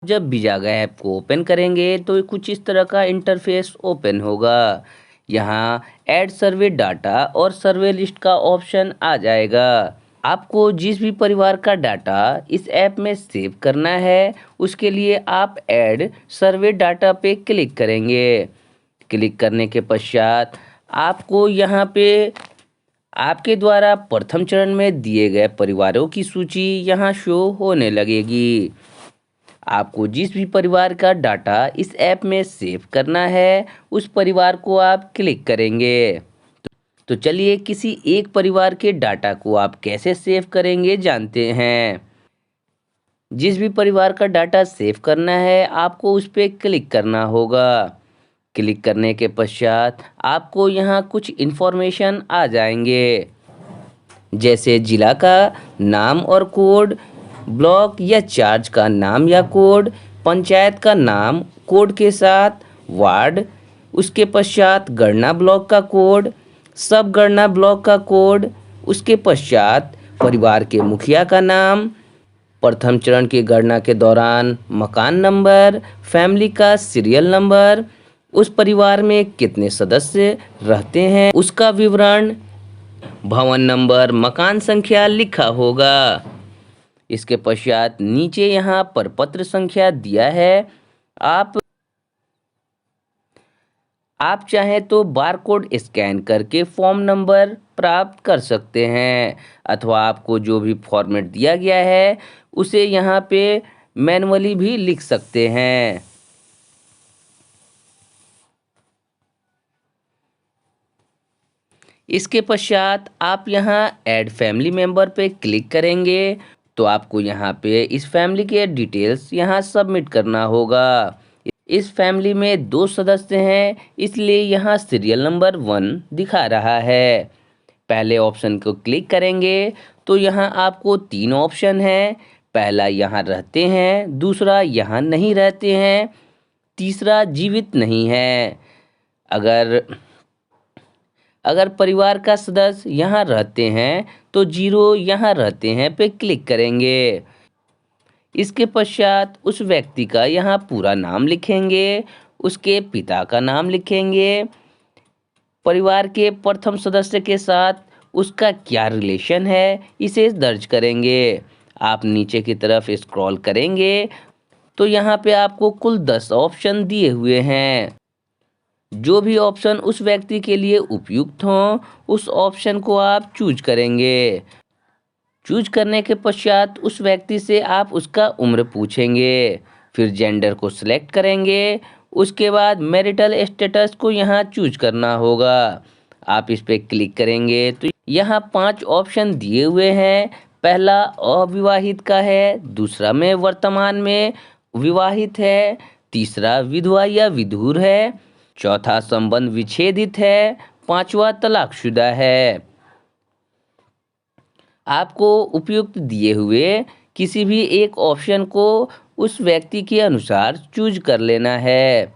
जब भी जागा ऐप को ओपन करेंगे तो कुछ इस तरह का इंटरफेस ओपन होगा। यहाँ ऐड सर्वे डाटा और सर्वे लिस्ट का ऑप्शन आ जाएगा। आपको जिस भी परिवार का डाटा इस ऐप में सेव करना है उसके लिए आप ऐड सर्वे डाटा पे क्लिक करेंगे। क्लिक करने के पश्चात आपको यहाँ पे आपके द्वारा प्रथम चरण में दिए गए परिवारों की सूची यहाँ शो होने लगेगी। आपको जिस भी परिवार का डाटा इस ऐप में सेव करना है उस परिवार को आप क्लिक करेंगे। तो चलिए किसी एक परिवार के डाटा को आप कैसे सेव करेंगे जानते हैं। जिस भी परिवार का डाटा सेव करना है आपको उस पर क्लिक करना होगा। क्लिक करने के पश्चात आपको यहाँ कुछ इन्फॉर्मेशन आ जाएंगे, जैसे जिला का नाम और कोड, ब्लॉक या चार्ज का नाम या कोड, पंचायत का नाम कोड के साथ, वार्ड, उसके पश्चात गणना ब्लॉक का कोड, सब गणना ब्लॉक का कोड, उसके पश्चात परिवार के मुखिया का नाम, प्रथम चरण की गणना के दौरान मकान नंबर, फैमिली का सीरियल नंबर, उस परिवार में कितने सदस्य रहते हैं उसका विवरण, भवन नंबर, मकान संख्या लिखा होगा। इसके पश्चात नीचे यहाँ पर पत्र संख्या दिया है। आप चाहें तो बारकोड स्कैन करके फॉर्म नंबर प्राप्त कर सकते हैं, अथवा आपको जो भी फॉर्मेट दिया गया है उसे यहाँ पे मैनुअली भी लिख सकते हैं। इसके पश्चात आप यहाँ ऐड फैमिली मेंबर पे क्लिक करेंगे तो आपको यहाँ पे इस फैमिली के डिटेल्स यहाँ सबमिट करना होगा। इस फैमिली में 2 सदस्य हैं इसलिए यहाँ सीरियल नंबर 1 दिखा रहा है। पहले ऑप्शन को क्लिक करेंगे तो यहाँ आपको 3 ऑप्शन हैं। पहला यहाँ रहते हैं, दूसरा यहाँ नहीं रहते हैं, तीसरा जीवित नहीं है। अगर परिवार का सदस्य यहाँ रहते हैं तो 0 यहाँ रहते हैं पे क्लिक करेंगे। इसके पश्चात उस व्यक्ति का यहाँ पूरा नाम लिखेंगे, उसके पिता का नाम लिखेंगे, परिवार के प्रथम सदस्य के साथ उसका क्या रिलेशन है इसे दर्ज करेंगे। आप नीचे की तरफ स्क्रॉल करेंगे तो यहाँ पे आपको कुल 10 ऑप्शन दिए हुए हैं। जो भी ऑप्शन उस व्यक्ति के लिए उपयुक्त हो उस ऑप्शन को आप चूज करेंगे। चूज करने के पश्चात उस व्यक्ति से आप उसका उम्र पूछेंगे, फिर जेंडर को सिलेक्ट करेंगे। उसके बाद मैरिटल स्टेटस को यहाँ चूज करना होगा। आप इस पर क्लिक करेंगे तो यहाँ 5 ऑप्शन दिए हुए हैं। पहला अविवाहित का है, दूसरा में वर्तमान में विवाहित है, तीसरा विधवा या विधुर है, चौथा संबंध विच्छेदित है, पांचवा तलाकशुदा है। आपको उपयुक्त दिए हुए किसी भी एक ऑप्शन को उस व्यक्ति के अनुसार चूज कर लेना है।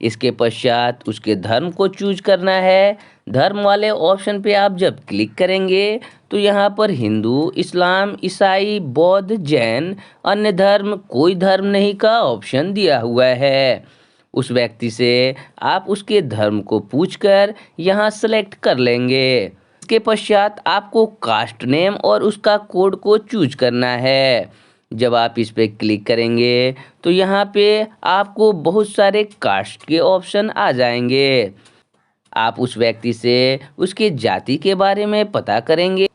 इसके पश्चात उसके धर्म को चूज करना है। धर्म वाले ऑप्शन पे आप जब क्लिक करेंगे तो यहाँ पर हिंदू, इस्लाम, ईसाई, बौद्ध, जैन, अन्य धर्म, कोई धर्म नहीं का ऑप्शन दिया हुआ है। उस व्यक्ति से आप उसके धर्म को पूछकर यहाँ सेलेक्ट कर लेंगे। इसके पश्चात आपको कास्ट नेम और उसका कोड को चूज करना है। जब आप इस पे क्लिक करेंगे तो यहाँ पे आपको बहुत सारे कास्ट के ऑप्शन आ जाएंगे। आप उस व्यक्ति से उसके जाति के बारे में पता करेंगे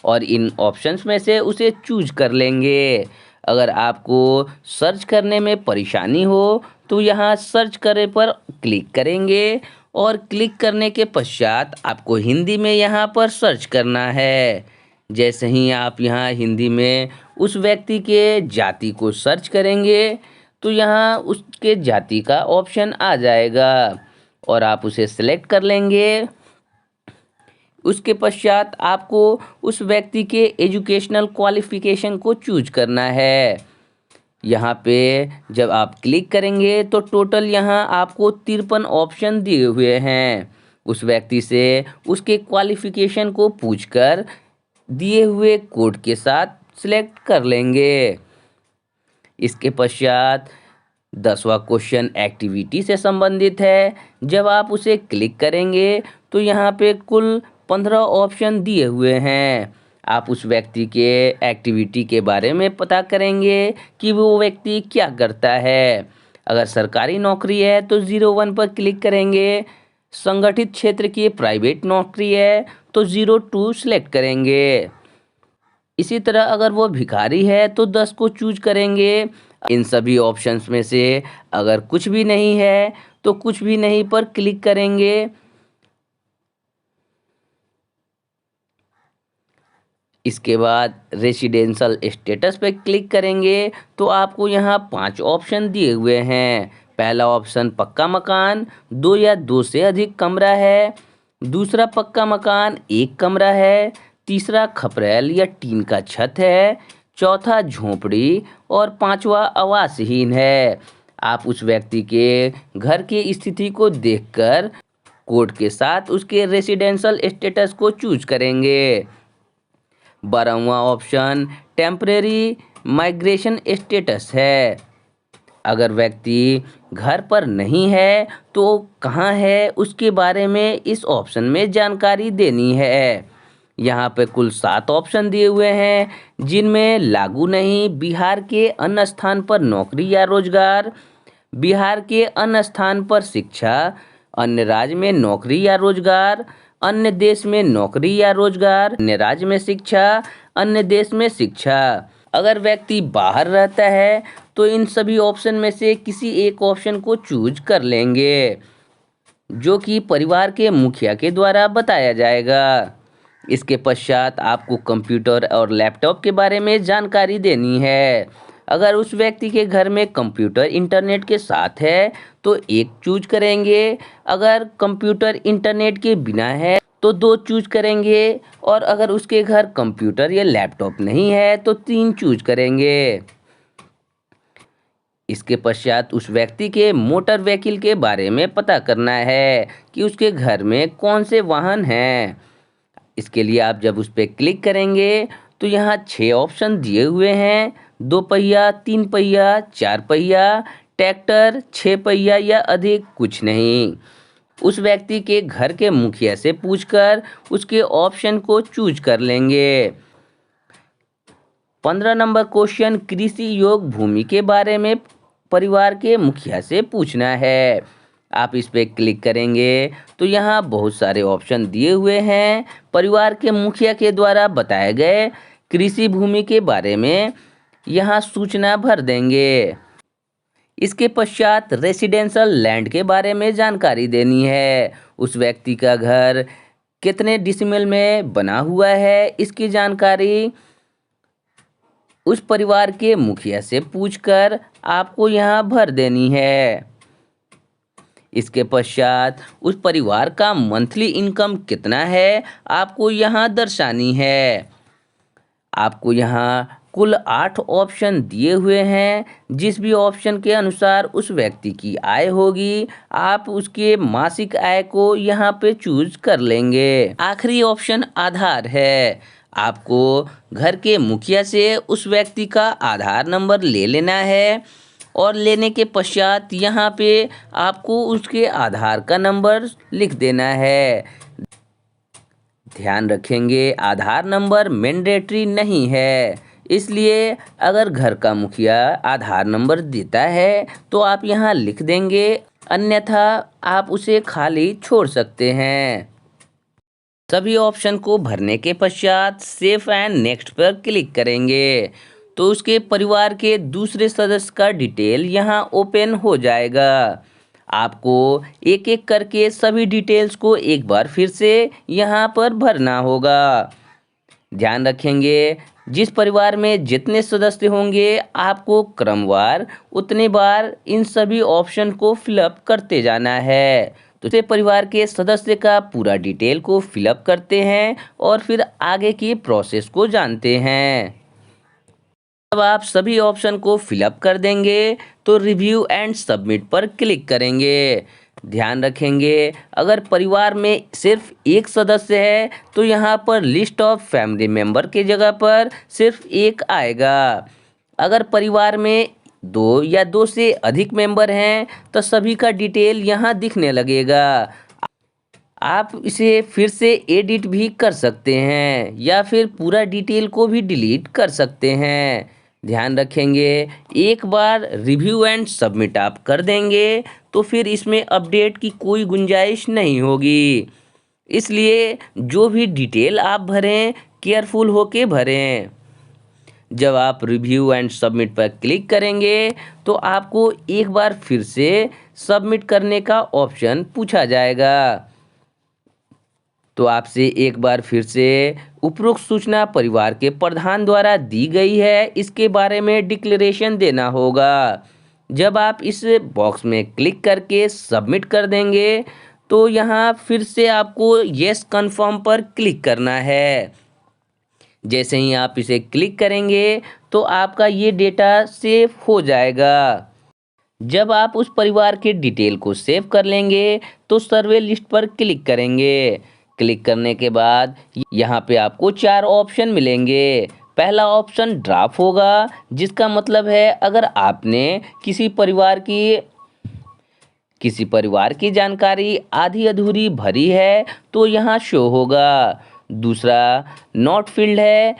और इन ऑप्शंस में से उसे चूज कर लेंगे। अगर आपको सर्च करने में परेशानी हो तो यहाँ सर्च करे पर क्लिक करेंगे और क्लिक करने के पश्चात आपको हिंदी में यहाँ पर सर्च करना है। जैसे ही आप यहाँ हिंदी में उस व्यक्ति के जाति को सर्च करेंगे तो यहाँ उसके जाति का ऑप्शन आ जाएगा और आप उसे सिलेक्ट कर लेंगे। उसके पश्चात आपको उस व्यक्ति के एजुकेशनल क्वालिफिकेशन को चूज करना है। यहाँ पे जब आप क्लिक करेंगे तो टोटल यहाँ आपको 53 ऑप्शन दिए हुए हैं। उस व्यक्ति से उसके क्वालिफिकेशन को पूछकर दिए हुए कोड के साथ सिलेक्ट कर लेंगे। इसके पश्चात 10वां क्वेश्चन एक्टिविटी से संबंधित है। जब आप उसे क्लिक करेंगे तो यहाँ पे कुल 15 ऑप्शन दिए हुए हैं। आप उस व्यक्ति के एक्टिविटी के बारे में पता करेंगे कि वो व्यक्ति क्या करता है। अगर सरकारी नौकरी है तो 01 पर क्लिक करेंगे। संगठित क्षेत्र की प्राइवेट नौकरी है तो 02 सेलेक्ट करेंगे। इसी तरह अगर वो भिखारी है तो 10 को चूज करेंगे। इन सभी ऑप्शंस में से अगर कुछ भी नहीं है तो कुछ भी नहीं पर क्लिक करेंगे। इसके बाद रेसिडेंशियल स्टेटस पे क्लिक करेंगे तो आपको यहाँ 5 ऑप्शन दिए हुए हैं। पहला ऑप्शन पक्का मकान, 2 या 2 से अधिक कमरा है। दूसरा पक्का मकान 1 कमरा है। तीसरा खपरेल या टीन का छत है। चौथा झोपड़ी और 5वां आवासहीन है। आप उस व्यक्ति के घर की स्थिति को देखकर कोड के साथ उसके रेसिडेंशियल स्टेटस को चूज करेंगे। 12वां ऑप्शन टेम्परेरी माइग्रेशन स्टेटस है। अगर व्यक्ति घर पर नहीं है तो कहाँ है उसके बारे में इस ऑप्शन में जानकारी देनी है। यहाँ पे कुल 7 ऑप्शन दिए हुए हैं जिनमें लागू नहीं, बिहार के अन्य स्थान पर नौकरी या रोजगार, बिहार के अन्य स्थान पर शिक्षा, अन्य राज्य में नौकरी या रोजगार, अन्य देश में नौकरी या रोजगार, अन्य राज्य में शिक्षा, अन्य देश में शिक्षा। अगर व्यक्ति बाहर रहता है तो इन सभी ऑप्शन में से किसी एक ऑप्शन को चूज कर लेंगे जो कि परिवार के मुखिया के द्वारा बताया जाएगा। इसके पश्चात आपको कंप्यूटर और लैपटॉप के बारे में जानकारी देनी है। अगर उस व्यक्ति के घर में कंप्यूटर इंटरनेट के साथ है तो 1 चूज करेंगे। अगर कंप्यूटर इंटरनेट के बिना है तो 2 चूज करेंगे और अगर उसके घर कंप्यूटर या लैपटॉप नहीं है तो 3 चूज करेंगे। इसके पश्चात उस व्यक्ति के मोटर व्हीकल के बारे में पता करना है कि उसके घर में कौन से वाहन हैं। इसके लिए आप जब उस पर क्लिक करेंगे तो यहाँ 6 ऑप्शन दिए हुए हैं। 2 पहिया, 3 पहिया, 4 पहिया, ट्रैक्टर, 6 पहिया या अधिक कुछ नहीं। उस व्यक्ति के घर के मुखिया से पूछकर उसके ऑप्शन को चूज कर लेंगे। 15 नंबर क्वेश्चन कृषि योग भूमि के बारे में परिवार के मुखिया से पूछना है। आप इस पे क्लिक करेंगे तो यहाँ बहुत सारे ऑप्शन दिए हुए हैं। परिवार के मुखिया के द्वारा बताए गए कृषि भूमि के बारे में यहाँ सूचना भर देंगे। इसके पश्चात रेसिडेंशियल लैंड के बारे में जानकारी देनी है। उस व्यक्ति का घर कितने डिसिमल में बना हुआ है इसकी जानकारी उस परिवार के मुखिया से पूछकर आपको यहाँ भर देनी है। इसके पश्चात उस परिवार का मंथली इनकम कितना है आपको यहाँ दर्शानी है। आपको यहाँ कुल 8 ऑप्शन दिए हुए हैं। जिस भी ऑप्शन के अनुसार उस व्यक्ति की आय होगी आप उसके मासिक आय को यहाँ पे चूज कर लेंगे। आखिरी ऑप्शन आधार है। आपको घर के मुखिया से उस व्यक्ति का आधार नंबर ले लेना है और लेने के पश्चात यहाँ पे आपको उसके आधार का नंबर लिख देना है। ध्यान रखेंगे आधार नंबर मैंडेटरी नहीं है, इसलिए अगर घर का मुखिया आधार नंबर देता है तो आप यहाँ लिख देंगे, अन्यथा आप उसे खाली छोड़ सकते हैं। सभी ऑप्शन को भरने के पश्चात सेव एंड नेक्स्ट पर क्लिक करेंगे तो उसके परिवार के दूसरे सदस्य का डिटेल यहाँ ओपन हो जाएगा। आपको एक एक करके सभी डिटेल्स को एक बार फिर से यहाँ पर भरना होगा। ध्यान रखेंगे जिस परिवार में जितने सदस्य होंगे आपको क्रमवार उतने बार इन सभी ऑप्शन को फिलअप करते जाना है। तो इसे परिवार के सदस्य का पूरा डिटेल को फिलअप करते हैं और फिर आगे की प्रोसेस को जानते हैं। जब आप सभी ऑप्शन को फिलअप कर देंगे तो रिव्यू एंड सबमिट पर क्लिक करेंगे। ध्यान रखेंगे अगर परिवार में सिर्फ एक सदस्य है तो यहाँ पर लिस्ट ऑफ फैमिली मेंबर की जगह पर सिर्फ एक आएगा। अगर परिवार में दो या दो से अधिक मेंबर हैं तो सभी का डिटेल यहाँ दिखने लगेगा। आप इसे फिर से एडिट भी कर सकते हैं या फिर पूरा डिटेल को भी डिलीट कर सकते हैं। ध्यान रखेंगे, एक बार रिव्यू एंड सबमिट आप कर देंगे तो फिर इसमें अपडेट की कोई गुंजाइश नहीं होगी। इसलिए जो भी डिटेल आप भरें, केयरफुल होके भरें। जब आप रिव्यू एंड सबमिट पर क्लिक करेंगे तो आपको एक बार फिर से सबमिट करने का ऑप्शन पूछा जाएगा। तो आपसे एक बार फिर से उपरोक्त सूचना परिवार के प्रधान द्वारा दी गई है, इसके बारे में डिक्लेरेशन देना होगा। जब आप इस बॉक्स में क्लिक करके सबमिट कर देंगे तो यहाँ फिर से आपको यस कन्फर्म पर क्लिक करना है। जैसे ही आप इसे क्लिक करेंगे तो आपका ये डेटा सेव हो जाएगा। जब आप उस परिवार के डिटेल को सेव कर लेंगे तो सर्वे लिस्ट पर क्लिक करेंगे। क्लिक करने के बाद यहाँ पे आपको 4 ऑप्शन मिलेंगे। पहला ऑप्शन ड्राफ्ट होगा, जिसका मतलब है अगर आपने किसी परिवार की जानकारी आधी अधूरी भरी है तो यहाँ शो होगा। दूसरा नॉट फील्ड है,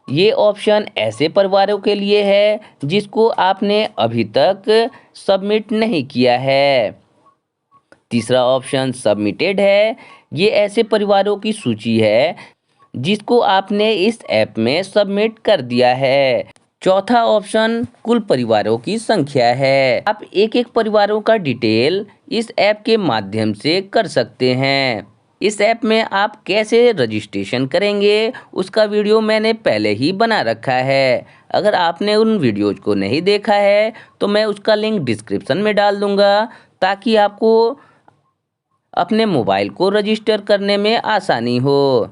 ये ऑप्शन ऐसे परिवारों के लिए है जिसको आपने अभी तक सबमिट नहीं किया है। तीसरा ऑप्शन सबमिटेड है, ये ऐसे परिवारों की सूची है जिसको आपने इस ऐप में सबमिट कर दिया है। चौथा ऑप्शन कुल परिवारों की संख्या है। आप एक एक परिवारों का डिटेल इस ऐप के माध्यम से कर सकते हैं। इस ऐप में आप कैसे रजिस्ट्रेशन करेंगे उसका वीडियो मैंने पहले ही बना रखा है। अगर आपने उन वीडियोज को नहीं देखा है तो मैं उसका लिंक डिस्क्रिप्शन में डाल दूंगा, ताकि आपको अपने मोबाइल को रजिस्टर करने में आसानी हो।